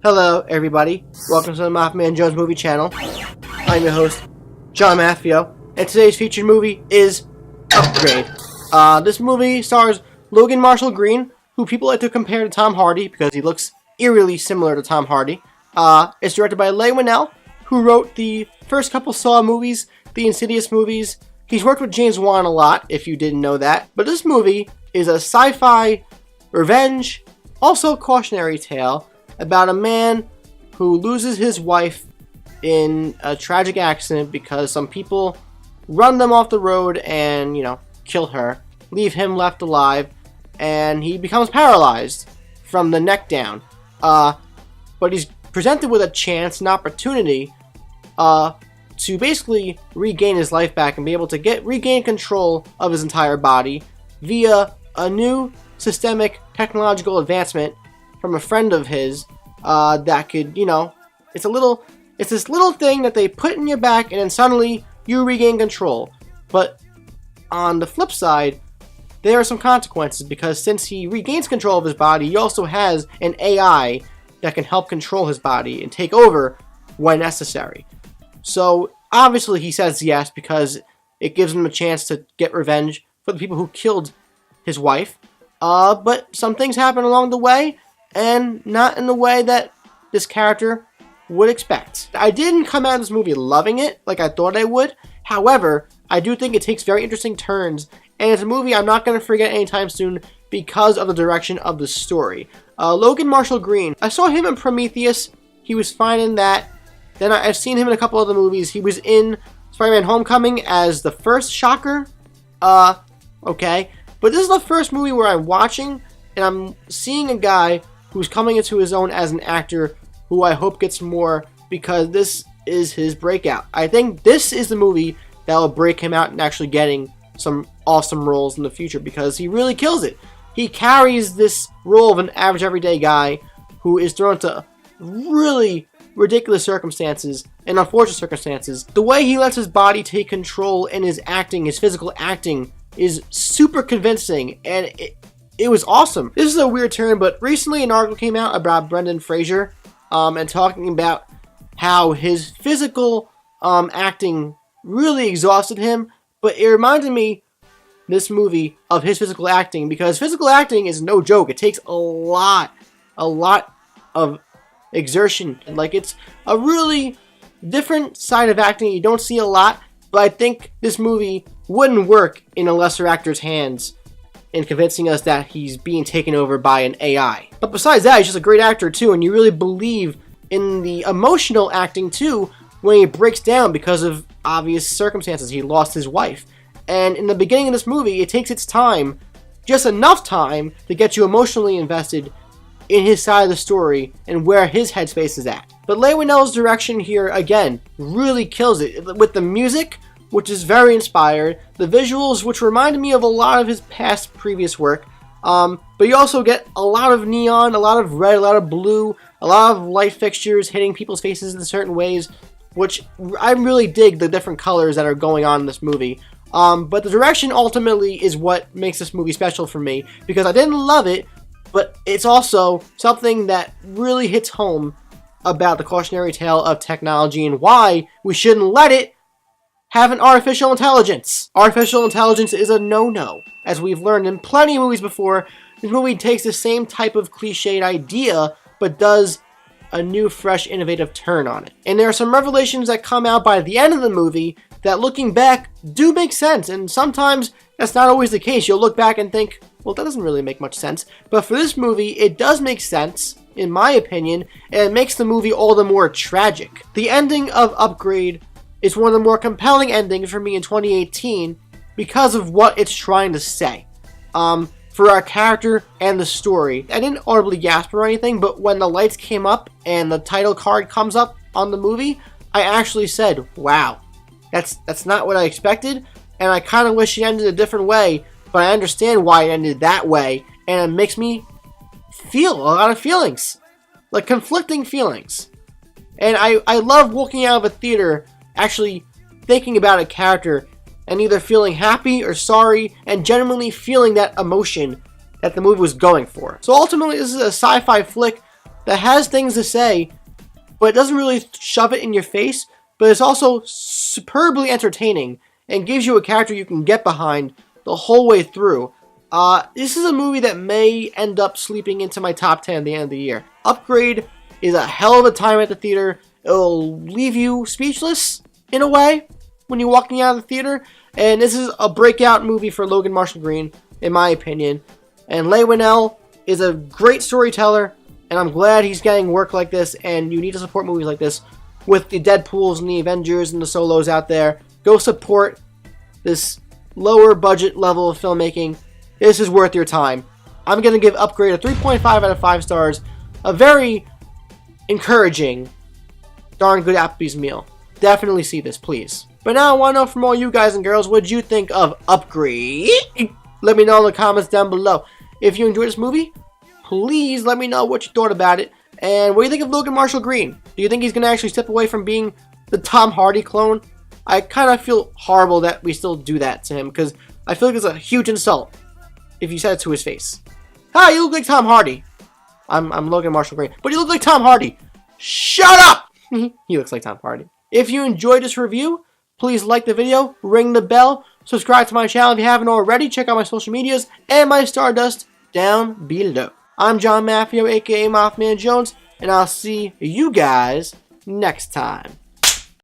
Hello, everybody. Welcome to the MaffmanJones movie channel. I'm your host, John Maffio, and today's featured movie is Upgrade. This movie stars Logan Marshall-Green, who people like to compare to Tom Hardy because he looks eerily similar to Tom Hardy. It's directed by Leigh Whannell, who wrote the first couple Saw movies, the Insidious movies. He's worked with James Wan a lot, if you didn't know that. But this movie is a sci-fi revenge, also cautionary tale about a man who loses his wife in a tragic accident because some people run them off the road and, kill her, leave him left alive, and he becomes paralyzed from the neck down. But he's presented with a chance, an opportunity, to basically regain his life back and be able to regain control of his entire body via a new systemic technological advancement from a friend of his that could, it's this little thing that they put in your back and then suddenly you regain control. But on the flip side, there are some consequences because since he regains control of his body, he also has an AI that can help control his body and take over when necessary. So obviously he says yes because it gives him a chance to get revenge for the people who killed his wife. But some things happen along the way, and not in the way that this character would expect. I didn't come out of this movie loving it like I thought I would. However, I do think it takes very interesting turns, and it's a movie I'm not going to forget anytime soon because of the direction of the story. Logan Marshall-Green, I saw him in Prometheus. He was fine in that. Then I've seen him in a couple other movies. He was in Spider-Man Homecoming as the first Shocker. Okay. But this is the first movie where I'm watching and I'm seeing a guy who's coming into his own as an actor who I hope gets more because this is his breakout. I think this is the movie that will break him out and actually getting some awesome roles in the future because he really kills it. He carries this role of an average everyday guy who is thrown into really ridiculous circumstances and unfortunate circumstances. The way he lets his body take control in his acting, his physical acting, is super convincing, and it was awesome. This is a weird turn, but recently an article came out about Brendan Fraser and talking about how his physical acting really exhausted him, but it reminded me, this movie, of his physical acting, because physical acting is no joke. It takes a lot of exertion. Like, it's a really different side of acting you don't see a lot, but I think this movie wouldn't work in a lesser actor's hands in convincing us that he's being taken over by an AI. But besides that, he's just a great actor too, and you really believe in the emotional acting too when he breaks down because of obvious circumstances. He lost his wife. And in the beginning of this movie, it takes its time, just enough time, to get you emotionally invested in his side of the story and where his headspace is at. But Leigh Whannell's direction here, again, really kills it. With the music, which is very inspired, the visuals, which reminded me of a lot of his previous work, but you also get a lot of neon, a lot of red, a lot of blue, a lot of light fixtures hitting people's faces in certain ways, which I really dig the different colors that are going on in this movie. But the direction ultimately is what makes this movie special for me, because I didn't love it, but it's also something that really hits home about the cautionary tale of technology and why we shouldn't let it have an artificial intelligence. Artificial intelligence is a no-no. As we've learned in plenty of movies before, this movie takes the same type of cliched idea, but does a new, fresh, innovative turn on it. And there are some revelations that come out by the end of the movie that, looking back, do make sense. And sometimes that's not always the case. You'll look back and think, well, that doesn't really make much sense. But for this movie, it does make sense, in my opinion, and it makes the movie all the more tragic. The ending of Upgrade is one of the more compelling endings for me in 2018 because of what it's trying to say. For our character and the story. I didn't audibly gasp or anything, but when the lights came up and the title card comes up on the movie, I actually said, wow, that's not what I expected, and I kind of wish it ended a different way, but I understand why it ended that way, and it makes me feel a lot of feelings. Like, conflicting feelings. And I love walking out of a theater actually thinking about a character and either feeling happy or sorry and genuinely feeling that emotion that the movie was going for. So ultimately, this is a sci-fi flick that has things to say, but it doesn't really shove it in your face, but it's also superbly entertaining and gives you a character you can get behind the whole way through. This is a movie that may end up sleeping into my top 10 at the end of the year. Upgrade is a hell of a time at the theater. It'll leave you speechless, in a way, when you're walking out of the theater. And this is a breakout movie for Logan Marshall-Green, in my opinion. And Leigh Whannell is a great storyteller, and I'm glad he's getting work like this, and you need to support movies like this with the Deadpools and the Avengers and the Solos out there. Go support this lower budget level of filmmaking. This is worth your time. I'm going to give Upgrade a 3.5 out of 5 stars. A very encouraging, darn good Applebee's meal. Definitely see this, please. But now I want to know from all you guys and girls, what you think of Upgrade? Let me know in the comments down below. If you enjoyed this movie, please let me know what you thought about it. And what do you think of Logan Marshall-Green? Do you think he's going to actually step away from being the Tom Hardy clone? I kind of feel horrible that we still do that to him, because I feel like it's a huge insult if you said it to his face. Hi, you look like Tom Hardy. I'm Logan Marshall-Green, but you look like Tom Hardy. Shut up! He looks like Tom Hardy. If you enjoyed this review, please like the video, ring the bell, subscribe to my channel if you haven't already, check out my social medias, and my Stardust down below. I'm John Maffio, aka MaffmanJones, and I'll see you guys next time.